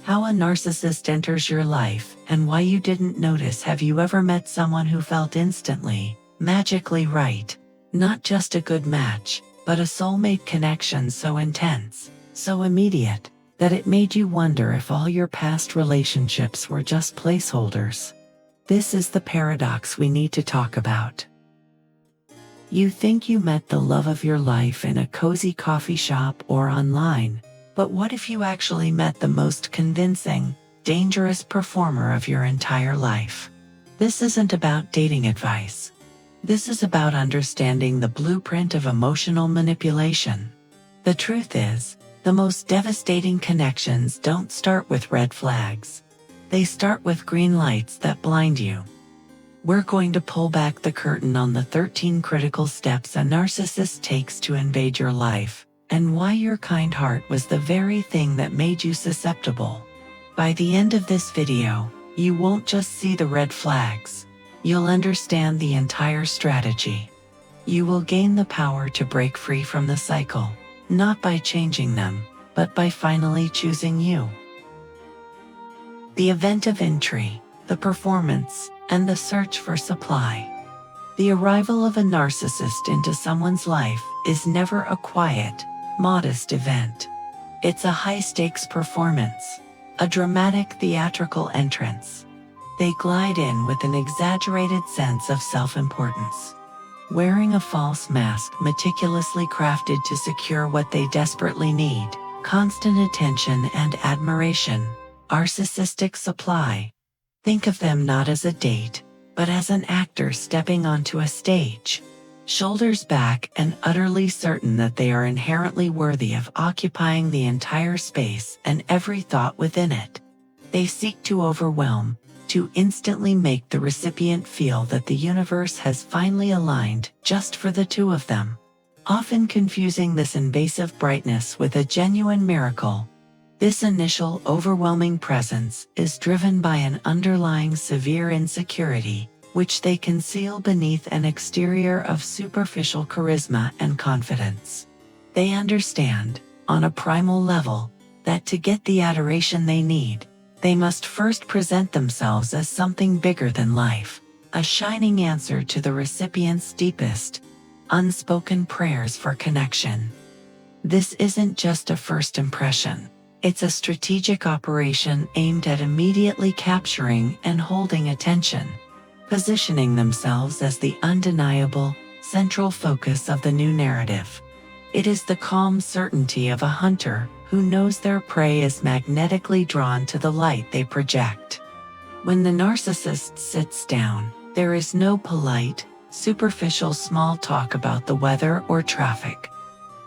How a narcissist enters your life and why you didn't notice. Have you ever met someone who felt instantly, magically right? Not just a good match, but a soulmate connection so intense, so immediate, that it made you wonder if all your past relationships were just placeholders. This is the paradox we need to talk about. You think you met the love of your life in a cozy coffee shop or online, but what if you actually met the most convincing, dangerous performer of your entire life? This isn't about dating advice. This is about understanding the blueprint of emotional manipulation. The truth is, the most devastating connections don't start with red flags. They start with green lights that blind you. We're going to pull back the curtain on the 13 critical steps a narcissist takes to invade your life, and why your kind heart was the very thing that made you susceptible. By the end of this video, you won't just see the red flags. You'll understand the entire strategy. You will gain the power to break free from the cycle, not by changing them, but by finally choosing you. The event of entry, the performance, and the search for supply. The arrival of a narcissist into someone's life is never a quiet, modest event. It's a high-stakes performance, a dramatic theatrical entrance. They glide in with an exaggerated sense of self-importance, wearing a false mask meticulously crafted to secure what they desperately need: constant attention and admiration, narcissistic supply. Think of them not as a date, but as an actor stepping onto a stage, shoulders back and utterly certain that they are inherently worthy of occupying the entire space and every thought within it. They seek to overwhelm, to instantly make the recipient feel that the universe has finally aligned just for the two of them, often confusing this invasive brightness with a genuine miracle. This initial overwhelming presence is driven by an underlying severe insecurity, which they conceal beneath an exterior of superficial charisma and confidence. They understand, on a primal level, that to get the adoration they need, they must first present themselves as something bigger than life, a shining answer to the recipient's deepest, unspoken prayers for connection. This isn't just a first impression. It's a strategic operation aimed at immediately capturing and holding attention, positioning themselves as the undeniable, central focus of the new narrative. It is the calm certainty of a hunter who knows their prey is magnetically drawn to the light they project. When the narcissist sits down, there is no polite, superficial small talk about the weather or traffic.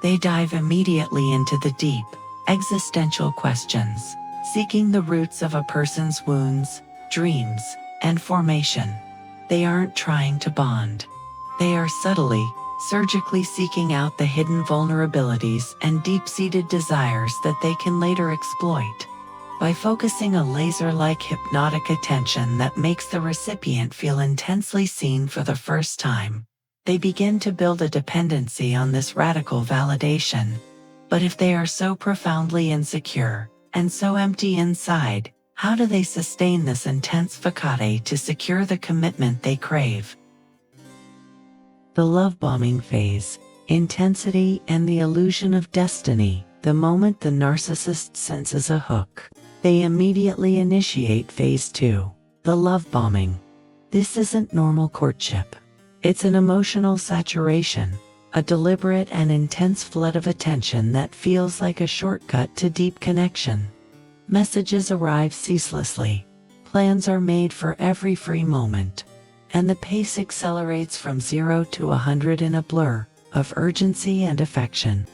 They dive immediately into the deep, existential questions, seeking the roots of a person's wounds, dreams, and formation. They aren't trying to bond. They are subtly, surgically seeking out the hidden vulnerabilities and deep-seated desires that they can later exploit. By focusing a laser-like hypnotic attention that makes the recipient feel intensely seen for the first time, they begin to build a dependency on this radical validation. But if they are so profoundly insecure, and so empty inside, how do they sustain this intense facade to secure the commitment they crave? The love bombing phase, intensity and the illusion of destiny. The moment the narcissist senses a hook, they immediately initiate phase 2, the love bombing. This isn't normal courtship. It's an emotional saturation, a deliberate and intense flood of attention that feels like a shortcut to deep connection. Messages arrive ceaselessly, plans are made for every free moment, and the pace accelerates from 0 to 100 in a blur of urgency and affection.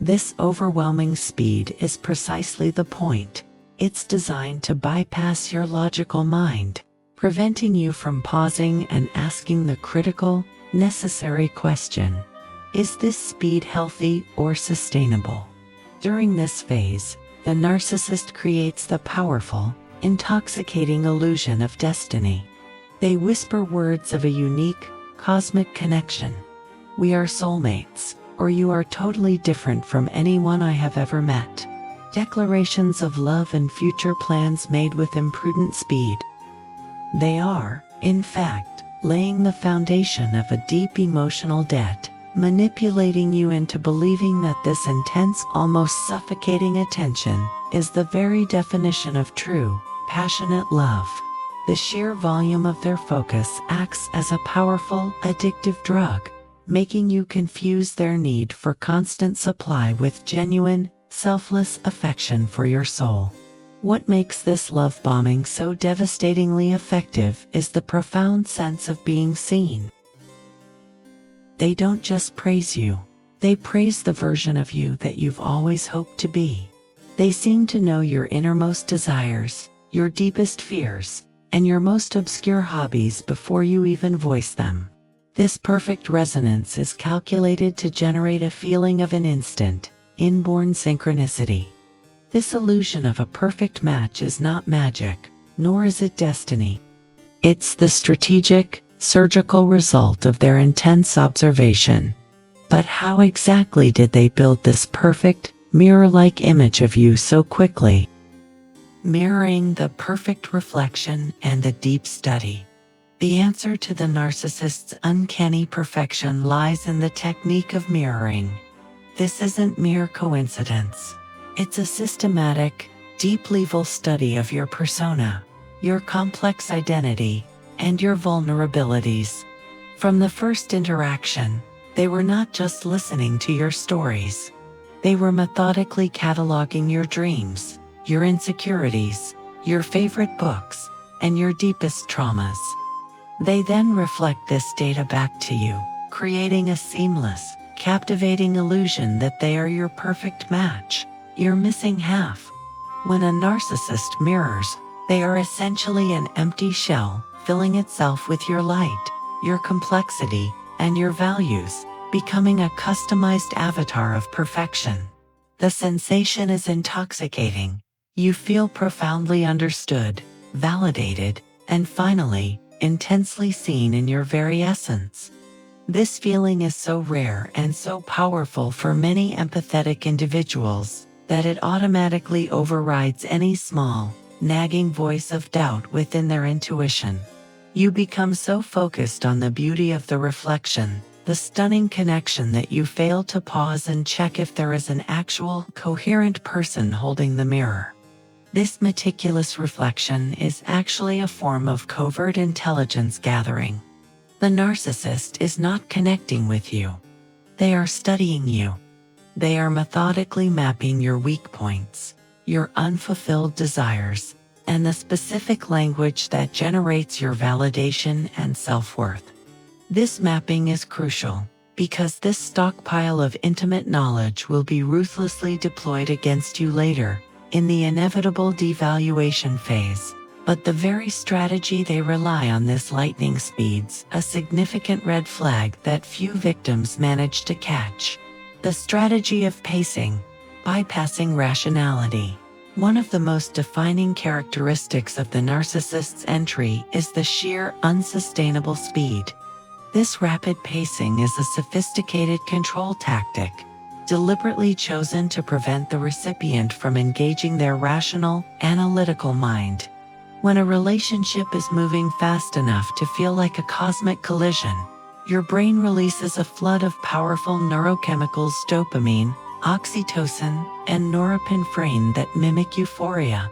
This overwhelming speed is precisely the point. It's designed to bypass your logical mind, preventing you from pausing and asking the critical, necessary question: is this speed healthy or sustainable? During this phase, the narcissist creates the powerful, intoxicating illusion of destiny. They whisper words of a unique, cosmic connection. We are soulmates, or you are totally different from anyone I have ever met. declarations of love and future plans made with imprudent speed. They are, in fact, laying the foundation of a deep emotional debt, manipulating you into believing that this intense, almost suffocating attention is the very definition of true, passionate love. The sheer volume of their focus acts as a powerful, addictive drug, making you confuse their need for constant supply with genuine, selfless affection for your soul. What makes this love bombing so devastatingly effective is the profound sense of being seen. They don't just praise you, they praise the version of you that you've always hoped to be. They seem to know your innermost desires, your deepest fears, and your most obscure hobbies before you even voice them. This perfect resonance is calculated to generate a feeling of an instant, inborn synchronicity. This illusion of a perfect match is not magic, nor is it destiny. It's the strategic, surgical result of their intense observation. But how exactly did they build this perfect, mirror-like image of you so quickly? Mirroring the perfect reflection and a deep study. The answer to the narcissist's uncanny perfection lies in the technique of mirroring. This isn't mere coincidence. It's a systematic, deep-level study of your persona, your complex identity, and your vulnerabilities. From the first interaction, they were not just listening to your stories. They were methodically cataloging your dreams, your insecurities, your favorite books, and your deepest traumas. They then reflect this data back to you, creating a seamless, captivating illusion that they are your perfect match, your missing half. When a narcissist mirrors, they are essentially an empty shell, filling itself with your light, your complexity, and your values, becoming a customized avatar of perfection. The sensation is intoxicating. You feel profoundly understood, validated, and finally, intensely seen in your very essence. This feeling is so rare and so powerful for many empathetic individuals that it automatically overrides any small, nagging voice of doubt within their intuition. You become so focused on the beauty of the reflection, the stunning connection, that you fail to pause and check if there is an actual, coherent person holding the mirror. This meticulous reflection is actually a form of covert intelligence gathering. The narcissist is not connecting with you. They are studying you. They are methodically mapping your weak points, your unfulfilled desires, and the specific language that generates your validation and self-worth. This mapping is crucial, because this stockpile of intimate knowledge will be ruthlessly deployed against you later, in the inevitable devaluation phase. But the very strategy they rely on, this lightning speed's a significant red flag that few victims manage to catch. The strategy of pacing, bypassing rationality. One of the most defining characteristics of the narcissist's entry is the sheer, unsustainable speed. This rapid pacing is a sophisticated control tactic, deliberately chosen to prevent the recipient from engaging their rational, analytical mind. When a relationship is moving fast enough to feel like a cosmic collision, your brain releases a flood of powerful neurochemicals, dopamine, oxytocin, and norepinephrine that mimic euphoria.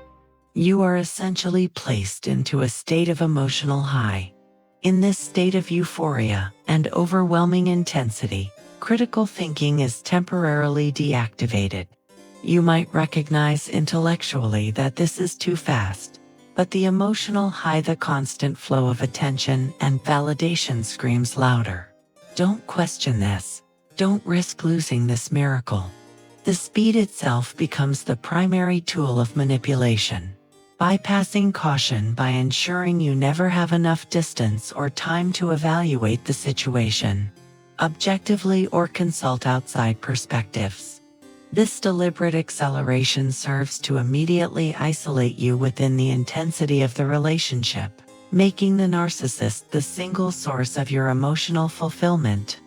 You are essentially placed into a state of emotional high. In this state of euphoria and overwhelming intensity, critical thinking is temporarily deactivated. You might recognize intellectually that this is too fast, but the emotional high, the constant flow of attention and validation screams louder. Don't question this. Don't risk losing this miracle. The speed itself becomes the primary tool of manipulation, bypassing caution by ensuring you never have enough distance or time to evaluate the situation objectively or consult outside perspectives. This deliberate acceleration serves to immediately isolate you within the intensity of the relationship, making the narcissist the single source of your emotional fulfillment.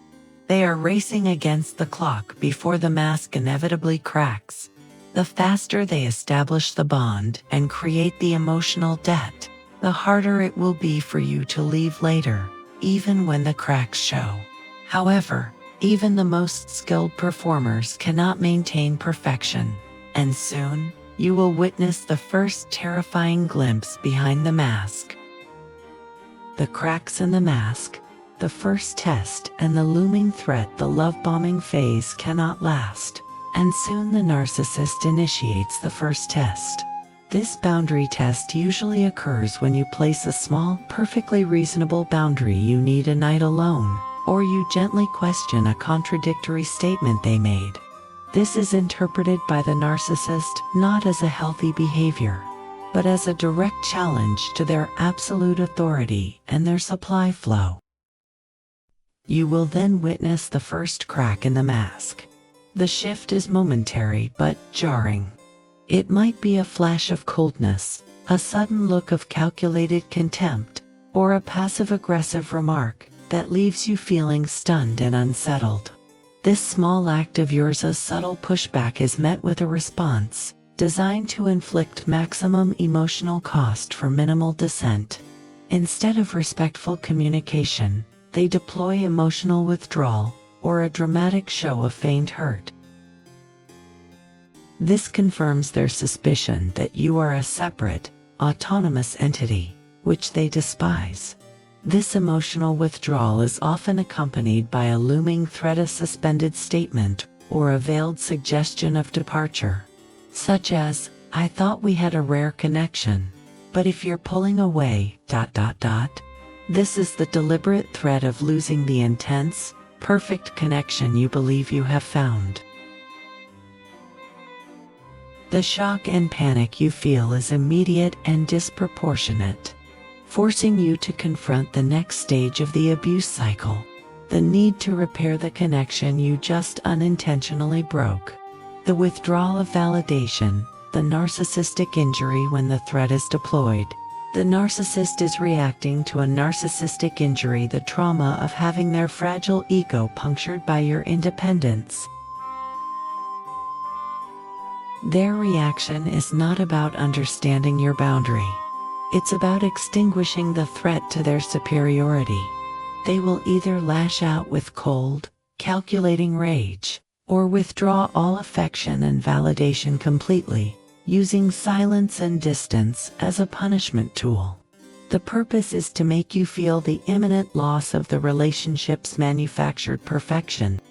They are racing against the clock before the mask inevitably cracks. The faster they establish the bond and create the emotional debt, the harder it will be for you to leave later, even when the cracks show. However, even the most skilled performers cannot maintain perfection, and soon, you will witness the first terrifying glimpse behind the mask. The cracks in the mask, the first test, and the looming threat. The love-bombing phase cannot last, and soon the narcissist initiates the first test. This boundary test usually occurs when you place a small, perfectly reasonable boundary. You need a night alone, or you gently question a contradictory statement they made. This is interpreted by the narcissist not as a healthy behavior, but as a direct challenge to their absolute authority and their supply flow. You will then witness the first crack in the mask. The shift is momentary but jarring. It might be a flash of coldness, a sudden look of calculated contempt, or a passive-aggressive remark that leaves you feeling stunned and unsettled. This small act of yours, a subtle pushback, is met with a response designed to inflict maximum emotional cost for minimal dissent. Instead of respectful communication, they deploy emotional withdrawal or a dramatic show of feigned hurt. This confirms their suspicion that you are a separate, autonomous entity, which they despise. This emotional withdrawal is often accompanied by a looming threat, a suspended statement, or a veiled suggestion of departure, such as, "I thought we had a rare connection, but if you're pulling away, ... This is the deliberate threat of losing the intense, perfect connection you believe you have found. The shock and panic you feel is immediate and disproportionate, forcing you to confront the next stage of the abuse cycle, the need to repair the connection you just unintentionally broke. The withdrawal of validation, the narcissistic injury. When the threat is deployed, the narcissist is reacting to a narcissistic injury, the trauma of having their fragile ego punctured by your independence. Their reaction is not about understanding your boundary. It's about extinguishing the threat to their superiority. They will either lash out with cold, calculating rage, or withdraw all affection and validation completely, using silence and distance as a punishment tool. The purpose is to make you feel the imminent loss of the relationship's manufactured perfection.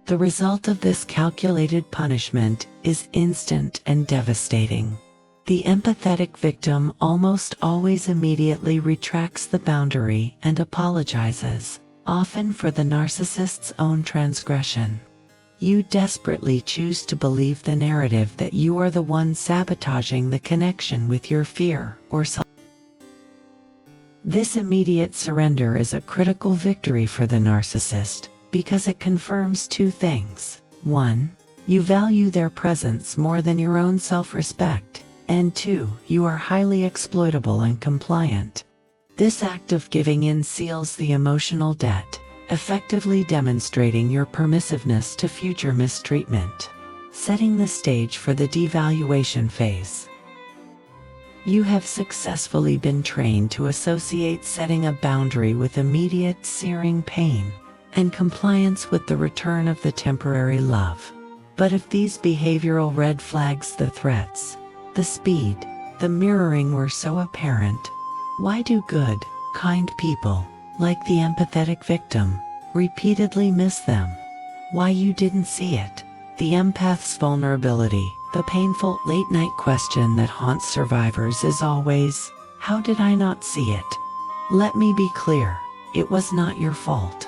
The result of this calculated punishment is instant and devastating. The empathetic victim almost always immediately retracts the boundary and apologizes, often for the narcissist's own transgression. You desperately choose to believe the narrative that you are the one sabotaging the connection with your fear or self. This immediate surrender is a critical victory for the narcissist, because it confirms two things. 1. You value their presence more than your own self-respect, and 2. You are highly exploitable and compliant. This act of giving in seals the emotional debt, effectively demonstrating your permissiveness to future mistreatment, setting the stage for the devaluation phase. You have successfully been trained to associate setting a boundary with immediate searing pain, and compliance with the return of the temporary love. But if these behavioral red flags, the threats, the speed, the mirroring were so apparent, why do good, kind people, like the empathetic victim, repeatedly miss them? Why you didn't see it? The empath's vulnerability, the painful late-night question that haunts survivors is always, how did I not see it? Let me be clear, it was not your fault.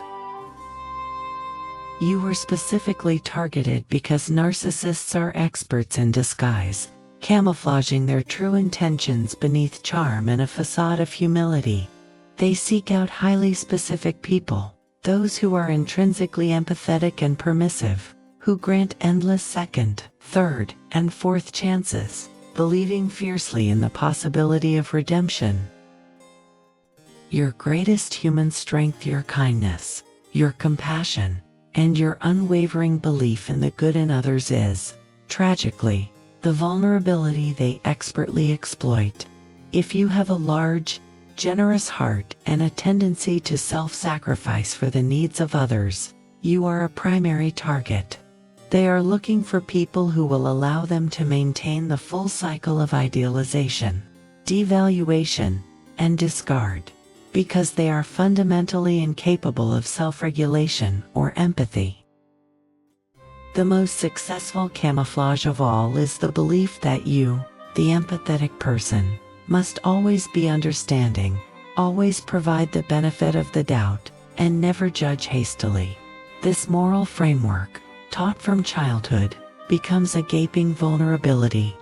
You were specifically targeted because narcissists are experts in disguise, camouflaging their true intentions beneath charm and a facade of humility. They seek out highly specific people, those who are intrinsically empathetic and permissive, who grant endless second, third, and fourth chances, believing fiercely in the possibility of redemption. Your greatest human strength, your kindness, your compassion, and your unwavering belief in the good in others is, Tragically, the vulnerability they expertly exploit. If you have a large, generous heart and a tendency to self-sacrifice for the needs of others, you are a primary target. They are looking for people who will allow them to maintain the full cycle of idealization, devaluation, and discard, because they are fundamentally incapable of self-regulation or empathy. The most successful camouflage of all is the belief that you, the empathetic person, must always be understanding, always provide the benefit of the doubt, and never judge hastily. This moral framework, taught from childhood, becomes a gaping vulnerability.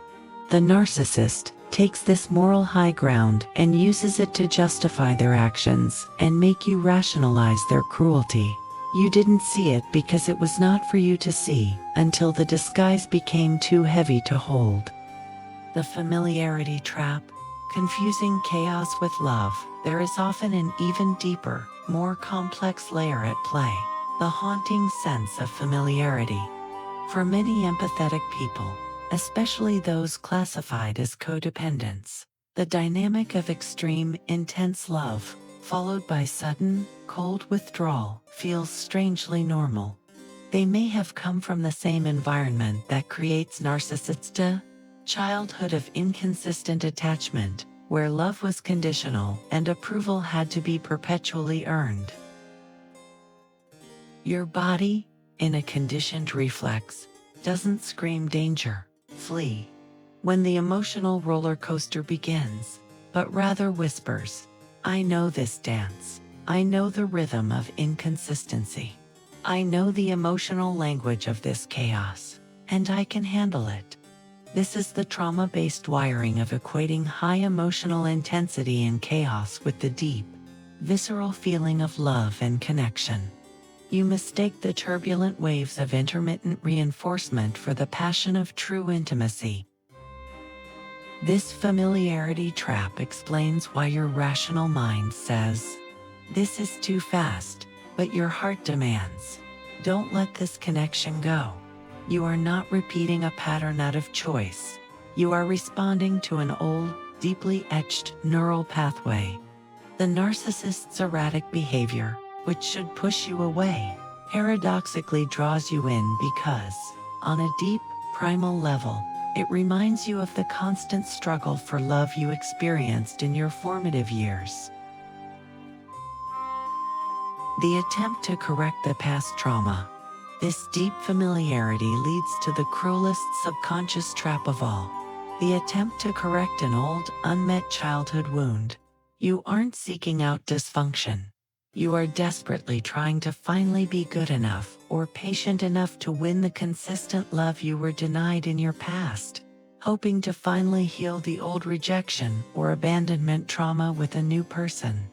The narcissist takes this moral high ground and uses it to justify their actions and make you rationalize their cruelty. You didn't see it because it was not for you to see until the disguise became too heavy to hold. The familiarity trap. Confusing chaos with love. There is often an even deeper, more complex layer at play: the haunting sense of familiarity. For many empathetic people, especially those classified as codependents, the dynamic of extreme, intense love, followed by sudden, cold withdrawal, feels strangely normal. They may have come from the same environment that creates narcissistic childhood of inconsistent attachment, where love was conditional and approval had to be perpetually earned. Your body, in a conditioned reflex, doesn't scream danger, flee, when the emotional roller coaster begins, but rather whispers, I know this dance. I know the rhythm of inconsistency. I know the emotional language of this chaos, and I can handle it. This is the trauma-based wiring of equating high emotional intensity and chaos with the deep, visceral feeling of love and connection. You mistake the turbulent waves of intermittent reinforcement for the passion of true intimacy. This familiarity trap explains why your rational mind says, this is too fast, but your heart demands, don't let this connection go. You are not repeating a pattern out of choice. You are responding to an old, deeply etched neural pathway. The narcissist's erratic behavior, which should push you away, paradoxically draws you in because, on a deep, primal level, it reminds you of the constant struggle for love you experienced in your formative years. The attempt to correct the past trauma. This deep familiarity leads to the cruelest subconscious trap of all: the attempt to correct an old, unmet childhood wound. You aren't seeking out dysfunction. You are desperately trying to finally be good enough or patient enough to win the consistent love you were denied in your past, hoping to finally heal the old rejection or abandonment trauma with a new person.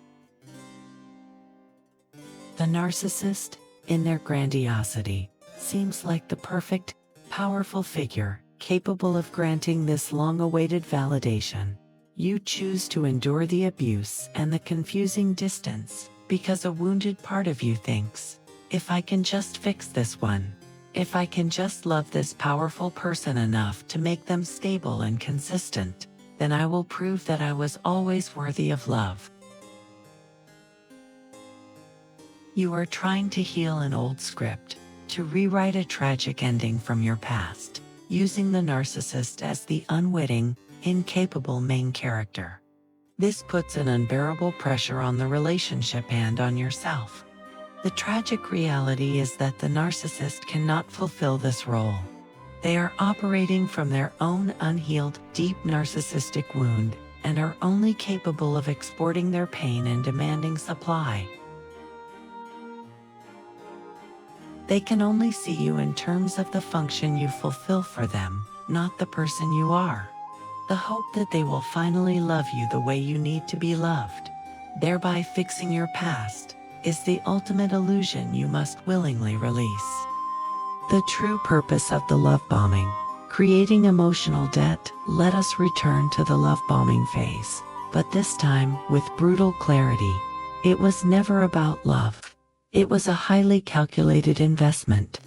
The narcissist, in their grandiosity, seems like the perfect, powerful figure, capable of granting this long-awaited validation. You choose to endure the abuse and the confusing distance, because a wounded part of you thinks, if I can just fix this one, if I can just love this powerful person enough to make them stable and consistent, then I will prove that I was always worthy of love. You are trying to heal an old script, to rewrite a tragic ending from your past, using the narcissist as the unwitting, incapable main character. This puts an unbearable pressure on the relationship and on yourself. The tragic reality is that the narcissist cannot fulfill this role. They are operating from their own unhealed, deep narcissistic wound, and are only capable of exporting their pain and demanding supply. They can only see you in terms of the function you fulfill for them, not the person you are. The hope that they will finally love you the way you need to be loved, thereby fixing your past, is the ultimate illusion you must willingly release. The true purpose of the love bombing, creating emotional debt. Let us return to the love bombing phase, but this time with brutal clarity. It was never about love. It was a highly calculated investment.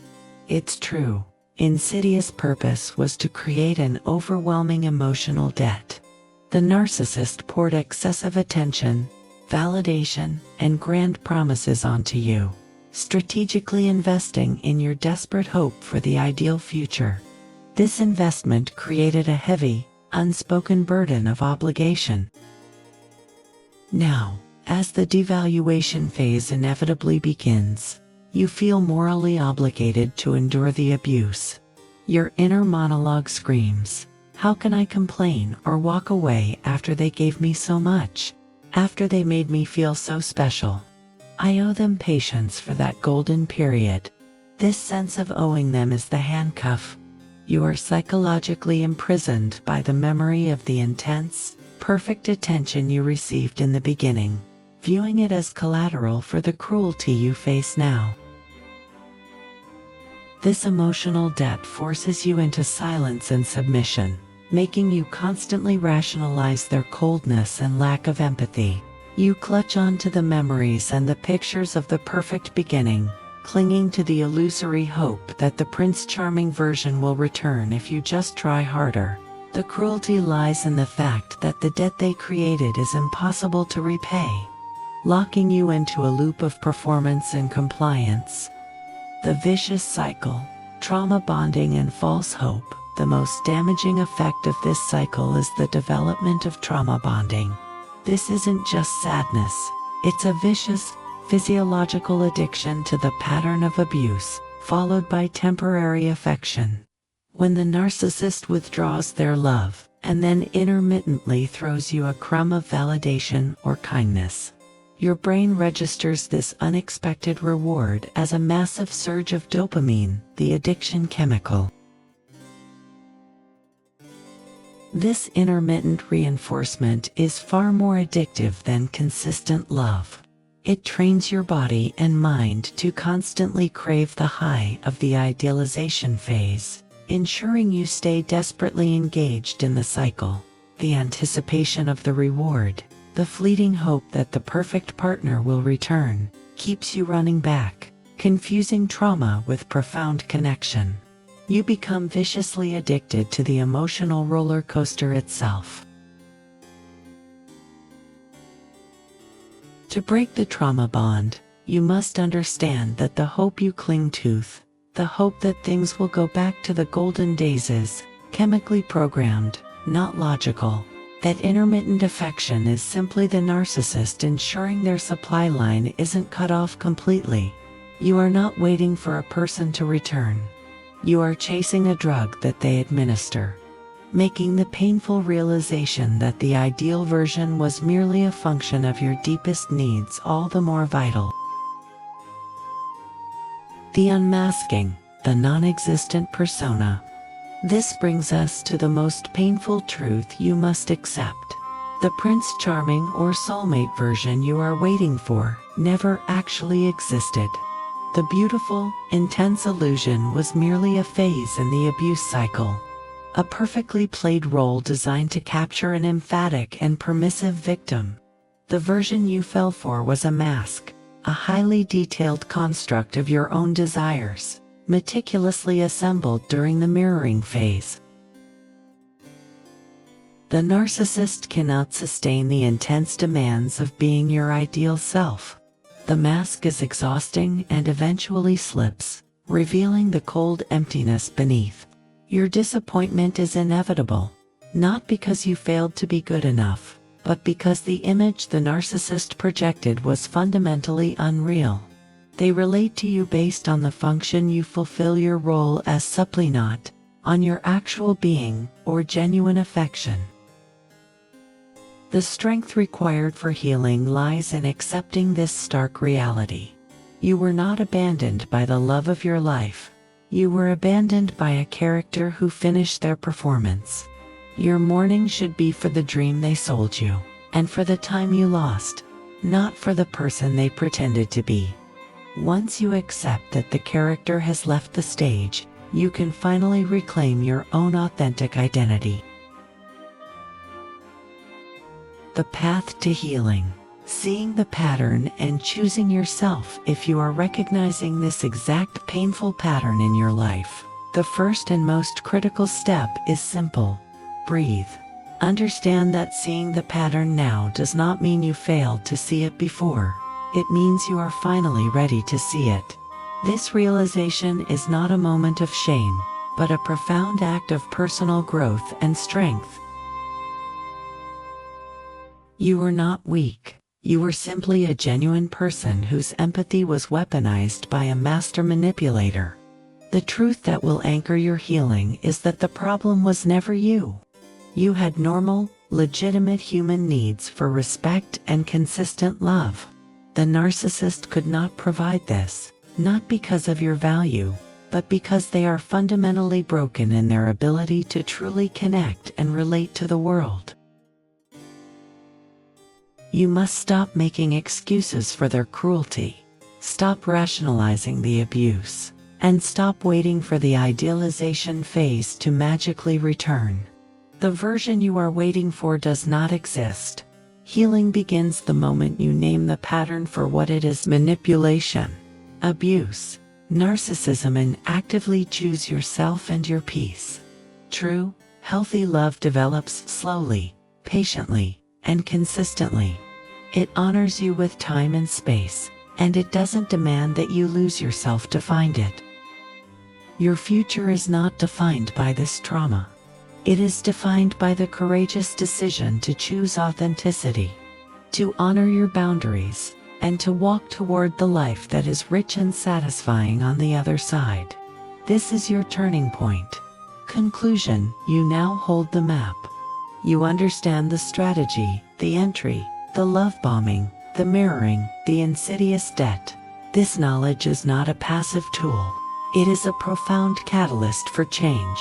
It's true, insidious purpose was to create an overwhelming emotional debt. The narcissist poured excessive attention, validation, and grand promises onto you, strategically investing in your desperate hope for the ideal future. This investment created a heavy, unspoken burden of obligation. Now, as the devaluation phase inevitably begins, you feel morally obligated to endure the abuse. Your inner monologue screams, "How can I complain or walk away after they gave me so much? After they made me feel so special? I owe them patience for that golden period." This sense of owing them is the handcuff. You are psychologically imprisoned by the memory of the intense, perfect attention you received in the beginning, viewing it as collateral for the cruelty you face now. This emotional debt forces you into silence and submission, making you constantly rationalize their coldness and lack of empathy. You clutch onto the memories and the pictures of the perfect beginning, clinging to the illusory hope that the Prince Charming version will return if you just try harder. The cruelty lies in the fact that the debt they created is impossible to repay, locking you into a loop of performance and compliance. The vicious cycle, trauma bonding and false hope. The most damaging effect of this cycle is the development of trauma bonding. This isn't just sadness, it's a vicious, physiological addiction to the pattern of abuse, followed by temporary affection. When the narcissist withdraws their love, and then intermittently throws you a crumb of validation or kindness, your brain registers this unexpected reward as a massive surge of dopamine, the addiction chemical. This intermittent reinforcement is far more addictive than consistent love. It trains your body and mind to constantly crave the high of the idealization phase, ensuring you stay desperately engaged in the cycle. The anticipation of the reward, the fleeting hope that the perfect partner will return, keeps you running back, confusing trauma with profound connection. You become viciously addicted to the emotional roller coaster itself. To break the trauma bond, you must understand that the hope you cling to, the hope that things will go back to the golden days, is chemically programmed, not logical. That intermittent affection is simply the narcissist ensuring their supply line isn't cut off completely. You are not waiting for a person to return. You are chasing a drug that they administer, making the painful realization that the ideal version was merely a function of your deepest needs all the more vital. The unmasking, the non-existent persona. This brings us to the most painful truth you must accept. The Prince Charming or soulmate version you are waiting for never actually existed. The beautiful, intense illusion was merely a phase in the abuse cycle. A perfectly played role designed to capture an emphatic and permissive victim. The version you fell for was a mask, a highly detailed construct of your own desires, meticulously assembled during the mirroring phase. The narcissist cannot sustain the intense demands of being your ideal self. The mask is exhausting and eventually slips, revealing the cold emptiness beneath. Your disappointment is inevitable, not because you failed to be good enough, but because the image the narcissist projected was fundamentally unreal. They relate to you based on the function you fulfill, your role as supply, not on your actual being or genuine affection. The strength required for healing lies in accepting this stark reality. You were not abandoned by the love of your life. You were abandoned by a character who finished their performance. Your mourning should be for the dream they sold you, and for the time you lost, not for the person they pretended to be. Once you accept that the character has left the stage, you can finally reclaim your own authentic identity. The path to healing. Seeing the pattern and choosing yourself. If you are recognizing this exact painful pattern in your life, The first and most critical step is simple. Breathe. Understand that seeing the pattern now does not mean you failed to see it before. It means you are finally ready to see it. This realization is not a moment of shame, but a profound act of personal growth and strength. You were not weak. You were simply a genuine person whose empathy was weaponized by a master manipulator. The truth that will anchor your healing is that the problem was never you. You had normal, legitimate human needs for respect and consistent love. The narcissist could not provide this, not because of your value, but because they are fundamentally broken in their ability to truly connect and relate to the world. You must stop making excuses for their cruelty. Stop rationalizing the abuse. And stop waiting for the idealization phase to magically return. The version you are waiting for does not exist. Healing begins the moment you name the pattern for what it is: manipulation, abuse, narcissism, and actively choose yourself and your peace. True, healthy love develops slowly, patiently, and consistently. It honors you with time and space, and it doesn't demand that you lose yourself to find it. Your future is not defined by this trauma. It is defined by the courageous decision to choose authenticity, to honor your boundaries, and to walk toward the life that is rich and satisfying on the other side. This is your turning point. Conclusion: you now hold the map. You understand the strategy, the entry, the love bombing, the mirroring, the insidious debt. This knowledge is not a passive tool. It is a profound catalyst for change.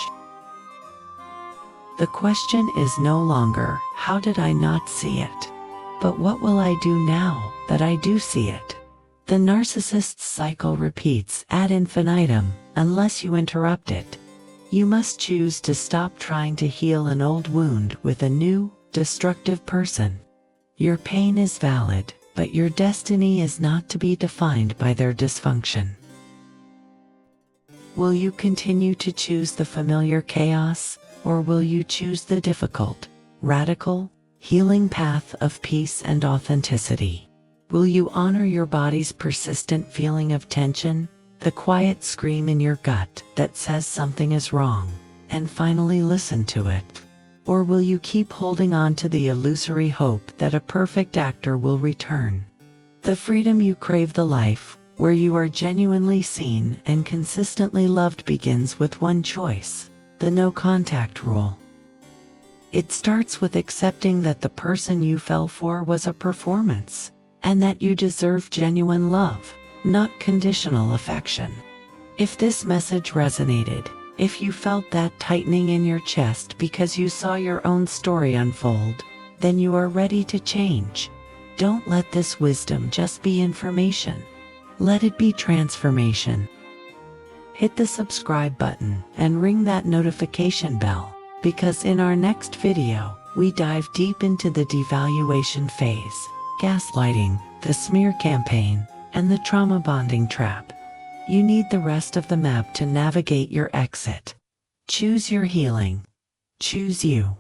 The question is no longer, how did I not see it? But what will I do now that I do see it? The narcissist's cycle repeats ad infinitum unless you interrupt it. You must choose to stop trying to heal an old wound with a new, destructive person. Your pain is valid, but your destiny is not to be defined by their dysfunction. Will you continue to choose the familiar chaos, or will you choose the difficult, radical, healing path of peace and authenticity? Will you honor your body's persistent feeling of tension, the quiet scream in your gut that says something is wrong, and finally listen to it? Or will you keep holding on to the illusory hope that a perfect actor will return? The freedom you crave, the life where you are genuinely seen and consistently loved, begins with one choice: the no contact rule. It starts with accepting that the person you fell for was a performance, and that you deserve genuine love, not conditional affection. If this message resonated, if you felt that tightening in your chest because you saw your own story unfold, then you are ready to change. Don't let this wisdom just be information. Let it be transformation. Hit the subscribe button and ring that notification bell, because in our next video, we dive deep into the devaluation phase, gaslighting, the smear campaign, and the trauma bonding trap. You need the rest of the map to navigate your exit. Choose your healing. Choose you.